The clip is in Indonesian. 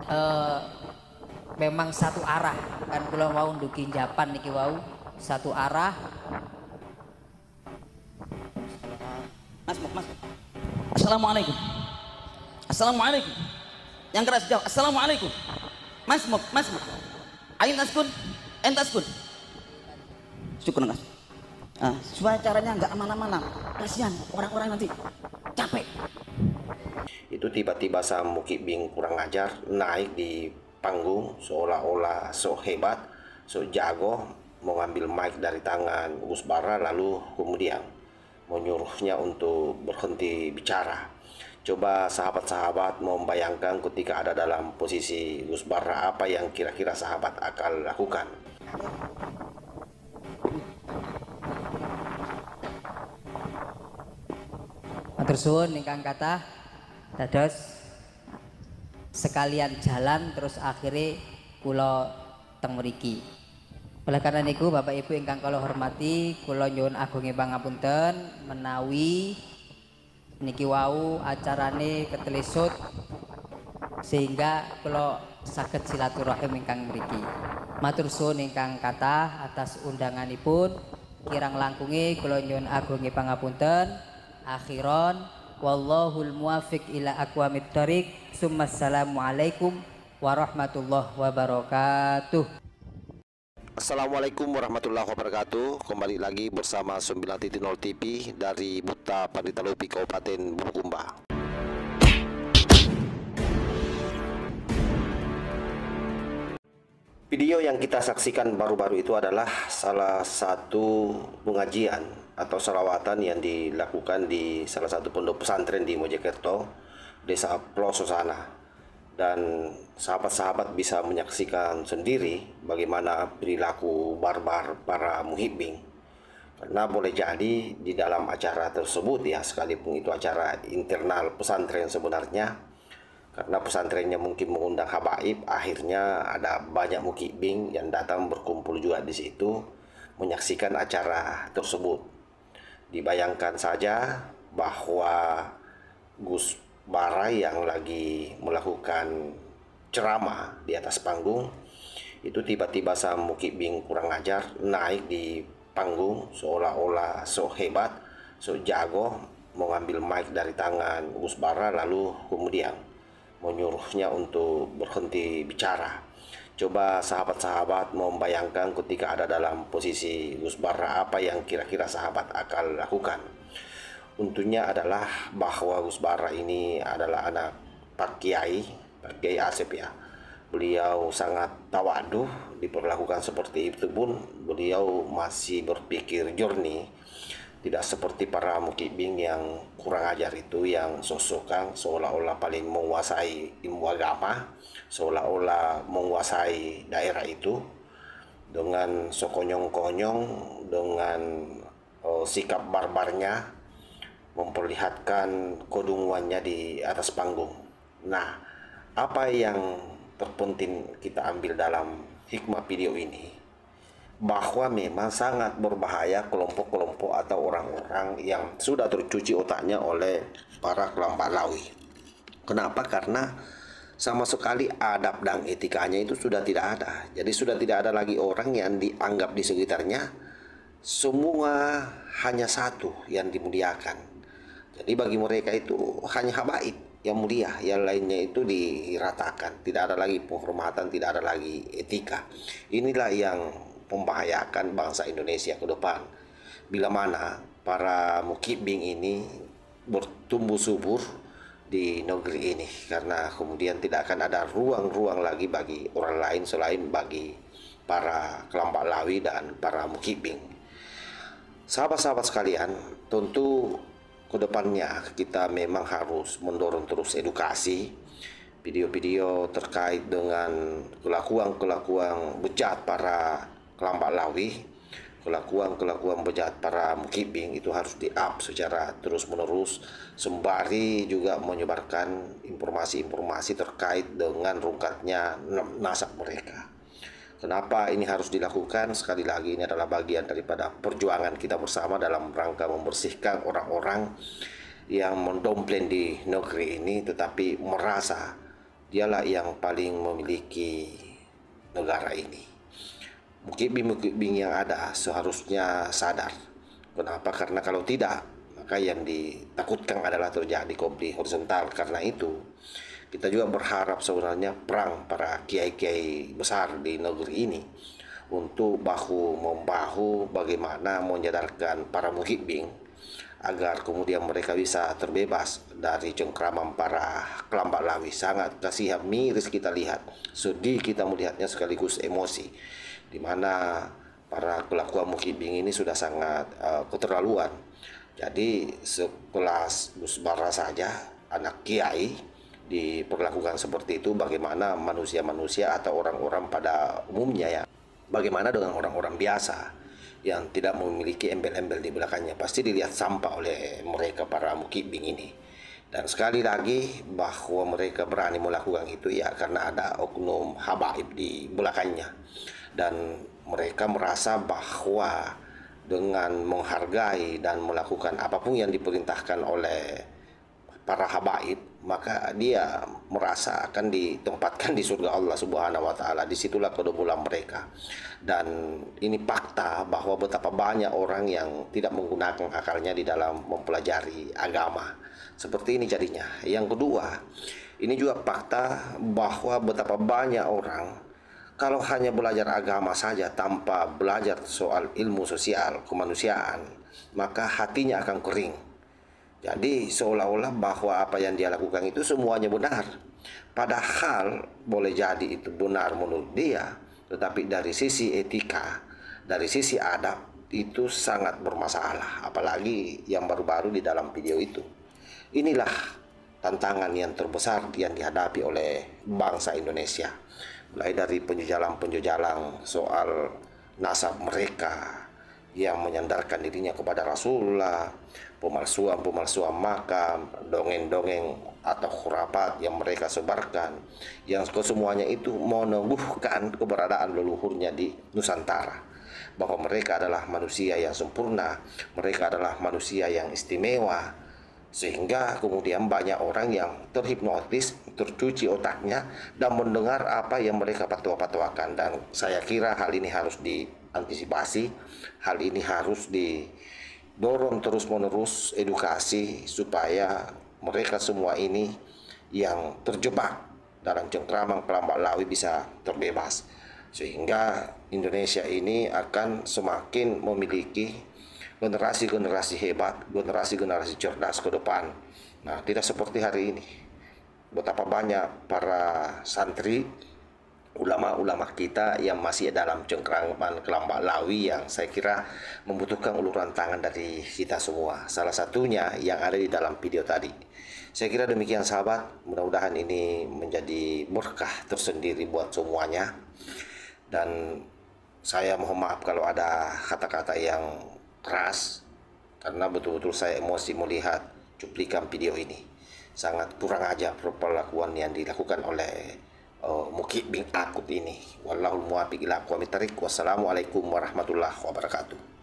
eh, memang satu arah kan, kula mau ndugi Japan niki wau satu arah. Mas. Assalamualaikum. Assalamualaikum. Yang keras jawab. Assalamualaikum. Mas. Ain taskun. Entaskun. Syukur mas. Supaya caranya nggak aman-aman. Kasihan orang-orang nanti capek. Itu tiba-tiba Sam Mukhibing kurang ajar naik di panggung seolah-olah sok hebat, sok jago, mau ngambil mic dari tangan Gus Bara, lalu kemudian menyuruhnya untuk berhenti bicara. Coba sahabat-sahabat mau membayangkan ketika ada dalam posisi Gus Bara, apa yang kira-kira sahabat akan lakukan. Matur suwun ingkang kathah, dados sekalian jalan terus akhirnya kula teng mriki. Oleh karena niku Bapak Ibu ingkang kula hormati, kula nyuwun agunging pangapunten menawi niki wau acarane ketelisut sehingga kula saged silaturahim ingkang mriki. Matur suwun ingkang kathah atas undanganipun. Kirang langkunge kula nyuwun agunging pangapunten. Akhiron wallahul muwafiq ila aqwamit thoriq. Assalamualaikum warahmatullahi wabarakatuh. Assalamualaikum warahmatullahi wabarakatuh. Kembali lagi bersama 9.0 TV dari Buta Panditalupi Kabupaten Bulukumba. Video yang kita saksikan baru-baru itu adalah salah satu pengajian atau salawatan yang dilakukan di salah satu pondok pesantren di Mojokerto, Desa Ploso sana. Dan sahabat-sahabat bisa menyaksikan sendiri bagaimana perilaku barbar para muhibbing. Karena boleh jadi di dalam acara tersebut ya, sekalipun itu acara internal pesantren sebenarnya, karena pesantrennya mungkin mengundang habaib, akhirnya ada banyak muhibbing yang datang berkumpul juga di situ menyaksikan acara tersebut. Dibayangkan saja bahwa Gus Bara yang lagi melakukan ceramah di atas panggung, itu tiba-tiba Sam Mukhibing kurang ajar naik di panggung seolah-olah sok hebat, sok jago, mau ngambil mic dari tangan Gus Bara, lalu kemudian menyuruhnya untuk berhenti bicara. Coba sahabat-sahabat mau membayangkan ketika ada dalam posisi Gus Bara, apa yang kira-kira sahabat akan lakukan. Untungnya adalah bahwa Gus Bara ini adalah anak Pak Kiai Asep ya. Beliau sangat tawaduh, diperlakukan seperti itu pun beliau masih berpikir jernih. Tidak seperti para mukhibing yang kurang ajar itu, yang sok-sokan seolah-olah paling menguasai ilmu agama, seolah-olah menguasai daerah itu dengan sekonyong-konyong, dengan sikap barbarnya memperlihatkan kedunguannya di atas panggung. Nah, apa yang terpenting kita ambil dalam hikmah video ini, bahwa memang sangat berbahaya kelompok-kelompok atau orang-orang yang sudah tercuci otaknya oleh para kelompok lawi. Kenapa? Karena sama sekali adab dan etikanya itu sudah tidak ada. Jadi sudah tidak ada lagi orang yang dianggap di sekitarnya, semua hanya satu yang dimuliakan. Jadi bagi mereka itu hanya habaib yang mulia, yang lainnya itu diratakan. Tidak ada lagi penghormatan, tidak ada lagi etika. Inilah yang membahayakan bangsa Indonesia ke depan. Bila mana para mukhibing ini bertumbuh subur di negeri ini, karena kemudian tidak akan ada ruang-ruang lagi bagi orang lain selain bagi para kelompok lawi dan para mukhibing. Sahabat-sahabat sekalian, tentu kedepannya kita memang harus mendorong terus edukasi, video-video terkait dengan kelakuan-kelakuan bejat para kelompok lawi, kelakuan-kelakuan bejat para mukhibing itu harus di-up secara terus-menerus, sembari juga menyebarkan informasi-informasi terkait dengan rungkatnya nasab mereka. Kenapa ini harus dilakukan? Sekali lagi, ini adalah bagian daripada perjuangan kita bersama dalam rangka membersihkan orang-orang yang mendompleng di negeri ini tetapi merasa dialah yang paling memiliki negara ini. Mukibing yang ada seharusnya sadar. Kenapa? Karena kalau tidak, maka yang ditakutkan adalah terjadi konflik horizontal. Karena itu, kita juga berharap sebenarnya perang para kiai-kiai besar di negeri ini untuk bahu-membahu bagaimana menyadarkan para mukibing agar kemudian mereka bisa terbebas dari cengkraman para kelambak lawi. Sangat kasihan, miris kita lihat, sedih kita melihatnya sekaligus emosi, di mana para kelakuan mukibing ini sudah sangat keterlaluan. Jadi sekelas Gus Bara saja, anak kiai, diperlakukan seperti itu, bagaimana manusia-manusia atau orang-orang pada umumnya ya. Bagaimana dengan orang-orang biasa yang tidak memiliki embel-embel di belakangnya, pasti dilihat sampah oleh mereka para mukibing ini. Dan sekali lagi bahwa mereka berani melakukan itu ya karena ada oknum habaib di belakangnya. Dan mereka merasa bahwa dengan menghargai dan melakukan apapun yang diperintahkan oleh para habaib, maka dia merasa akan ditempatkan di surga Allah Subhanahu wa taala. Disitulah kedudukan mereka. Dan ini fakta bahwa betapa banyak orang yang tidak menggunakan akalnya di dalam mempelajari agama. Seperti ini jadinya. Yang kedua, ini juga fakta bahwa betapa banyak orang kalau hanya belajar agama saja tanpa belajar soal ilmu sosial kemanusiaan, maka hatinya akan kering. Jadi seolah-olah bahwa apa yang dia lakukan itu semuanya benar. Padahal boleh jadi itu benar menurut dia, tetapi dari sisi etika, dari sisi adab itu sangat bermasalah. Apalagi yang baru-baru di dalam video itu. Inilah tantangan yang terbesar yang dihadapi oleh bangsa Indonesia. Mulai dari penjejalan-penjejalan soal nasab mereka yang menyandarkan dirinya kepada Rasulullah, pemalsuan-pemalsuan makam, dongeng-dongeng atau khurafat yang mereka sebarkan, yang kesemuanya itu meneguhkan keberadaan leluhurnya di Nusantara, bahwa mereka adalah manusia yang sempurna, mereka adalah manusia yang istimewa, sehingga kemudian banyak orang yang terhipnotis, tercuci otaknya dan mendengar apa yang mereka patwa-patwakan. Dan saya kira hal ini harus diantisipasi, hal ini harus didorong terus-menerus edukasi supaya mereka semua ini yang terjebak dalam cengkraman kelambak lawi bisa terbebas, sehingga Indonesia ini akan semakin memiliki generasi-generasi hebat, generasi-generasi cerdas ke depan. Nah, tidak seperti hari ini. Betapa banyak para santri, ulama-ulama kita yang masih dalam cengkraman kelambak lawi yang saya kira membutuhkan uluran tangan dari kita semua. Salah satunya yang ada di dalam video tadi. Saya kira demikian sahabat, mudah-mudahan ini menjadi berkah tersendiri buat semuanya. Dan saya mohon maaf kalau ada kata-kata yang keras, karena betul-betul saya emosi melihat cuplikan video ini. Sangat kurang ajar perlakuan yang dilakukan oleh mukibing akut ini. Wallahul muwaffiq ila aqwamit thariq. Wassalamualaikum warahmatullahi wabarakatuh.